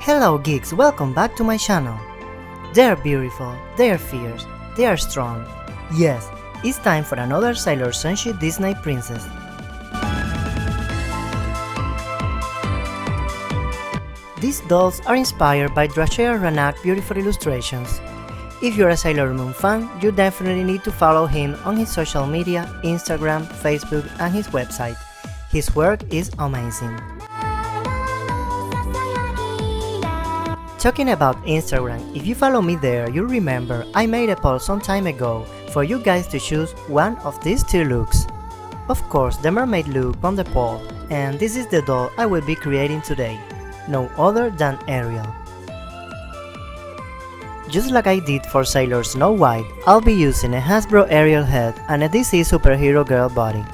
Hello geeks, welcome back to my channel. They're beautiful, they're fierce, they are strong. Yes, it's time for another Sailor Senshi Disney Princess. These dolls are inspired by Drachea Ranak's beautiful illustrations. If you're a Sailor Moon fan, you definitely need to follow him on his social media, Instagram, Facebook and his website. His work is amazing. Talking about Instagram, if you follow me there, you'll remember I made a poll some time ago for you guys to choose one of these two looks. Of course, the mermaid look won the poll, and this is the doll I will be creating today, no other than Ariel. Just like I did for Sailor Snow White, I'll be using a Hasbro Ariel head and a DC superhero girl body.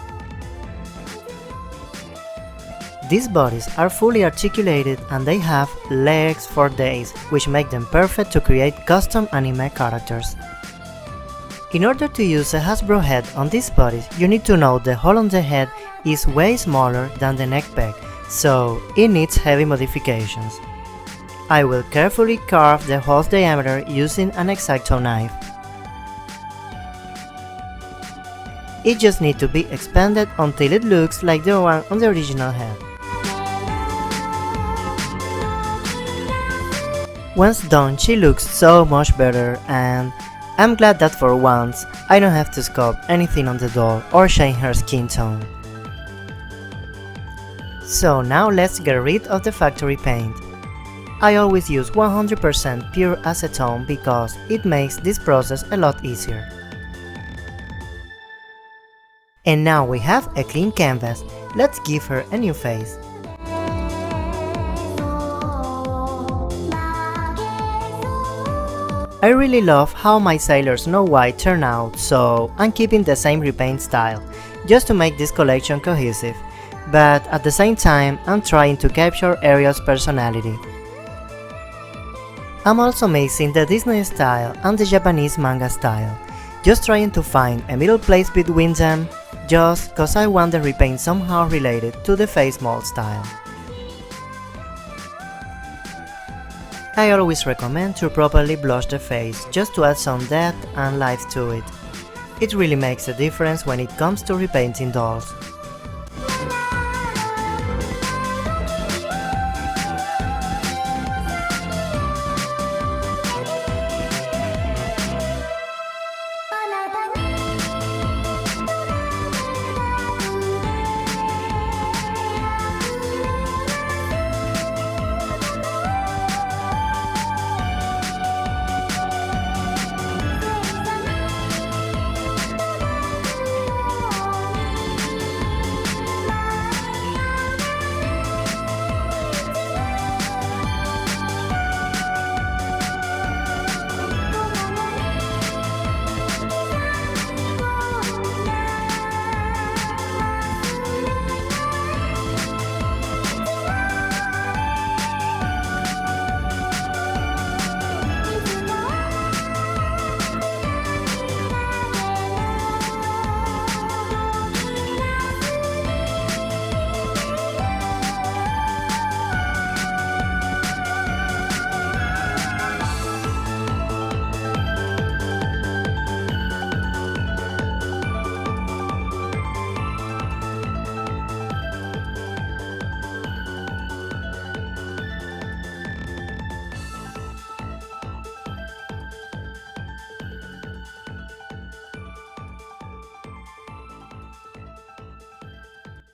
These bodies are fully articulated and they have legs for days, which make them perfect to create custom anime characters. In order to use a Hasbro head on these bodies, you need to know the hole on the head is way smaller than the neck peg, so it needs heavy modifications. I will carefully carve the hole's diameter using an X-Acto knife. It just needs to be expanded until it looks like the one on the original head. Once done, she looks so much better, and I'm glad that for once I don't have to sculpt anything on the doll or change her skin tone. So now let's get rid of the factory paint. I always use 100% pure acetone because it makes this process a lot easier. And now we have a clean canvas, let's give her a new face. I really love how my Sailor Snow White turned out, so I'm keeping the same repaint style, just to make this collection cohesive, but at the same time I'm trying to capture Ariel's personality. I'm also mixing the Disney style and the Japanese manga style, just trying to find a middle place between them, just cause I want the repaint somehow related to the face mold style. I always recommend to properly blush the face, just to add some depth and life to it. It really makes a difference when it comes to repainting dolls.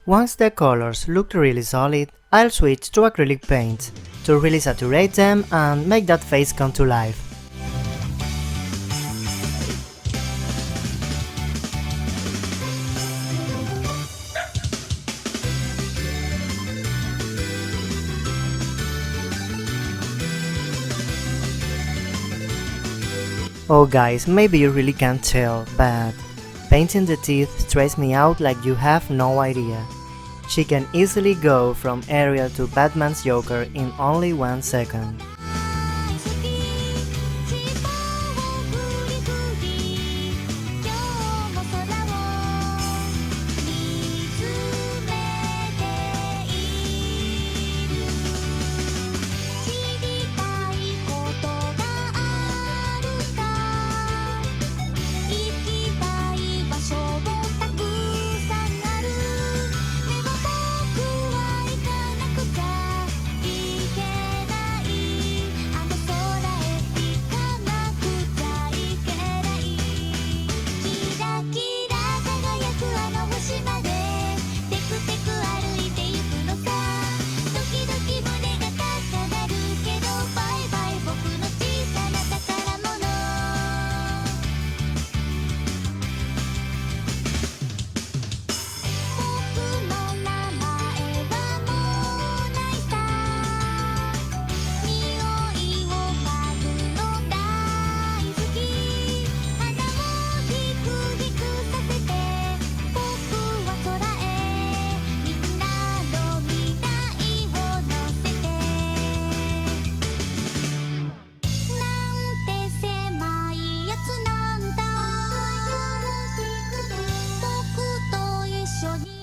Once the colors look really solid, I'll switch to acrylic paints to really saturate them and make that face come to life. Oh guys, maybe you really can't tell, but painting the teeth stresses me out like you have no idea. She can easily go from Ariel to Batman's Joker in only 1 second.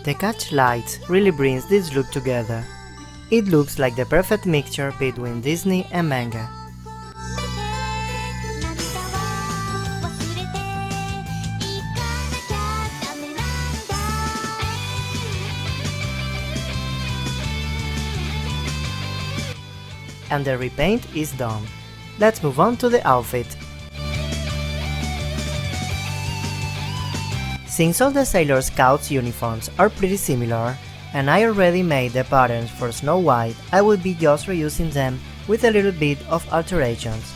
The catch lights really brings this look together. It looks like the perfect mixture between Disney and manga. And the repaint is done. Let's move on to the outfit. Since all the Sailor Scouts uniforms are pretty similar, and I already made the patterns for Snow White, I will be just reusing them with a little bit of alterations.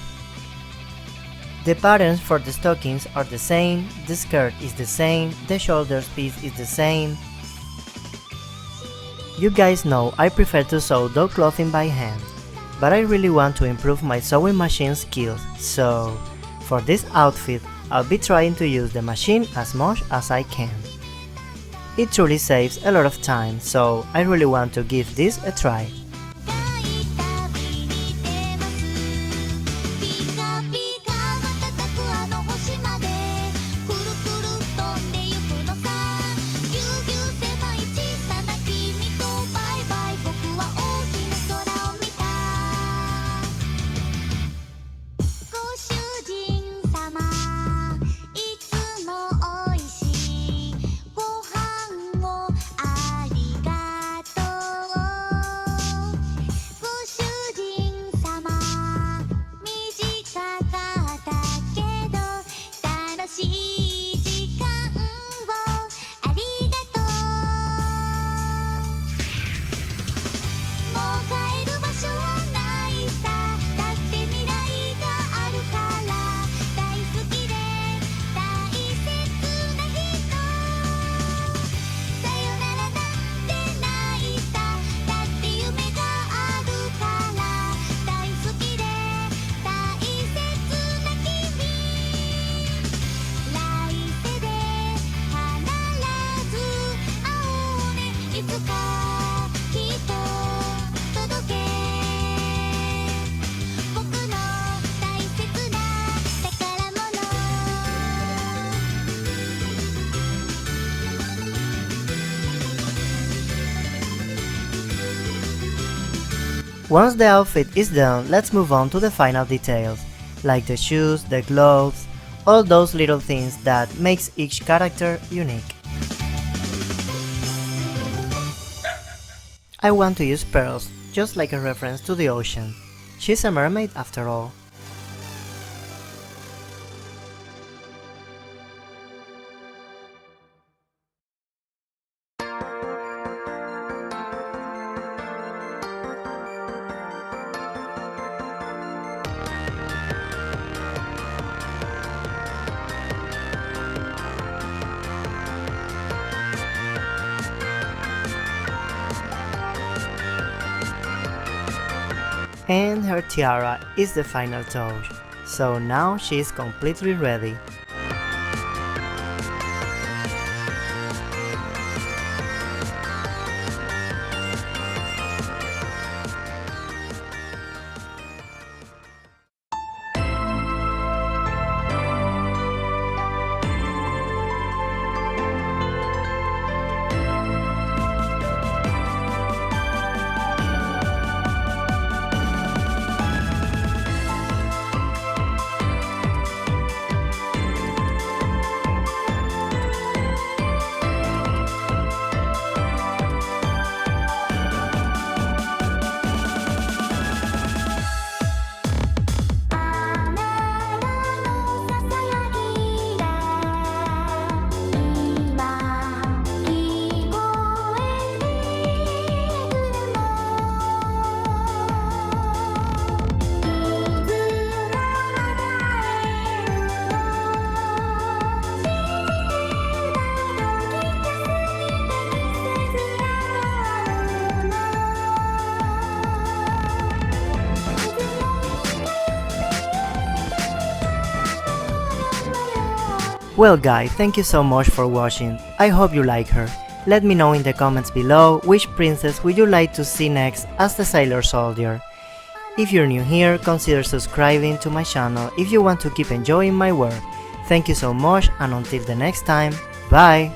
The patterns for the stockings are the same, the skirt is the same, the shoulders piece is the same. You guys know I prefer to sew doll clothing by hand, but I really want to improve my sewing machine skills, so for this outfit I'll be trying to use the machine as much as I can. It truly saves a lot of time, so I really want to give this a try. Once the outfit is done, let's move on to the final details, like the shoes, the gloves, all those little things that makes each character unique. I want to use pearls, just like a reference to the ocean. She's a mermaid after all. And her tiara is the final touch, so now she is completely ready. Well guys, thank you so much for watching, I hope you like her. Let me know in the comments below which princess would you like to see next as the Sailor Soldier. If you're new here, consider subscribing to my channel if you want to keep enjoying my work. Thank you so much and until the next time, bye!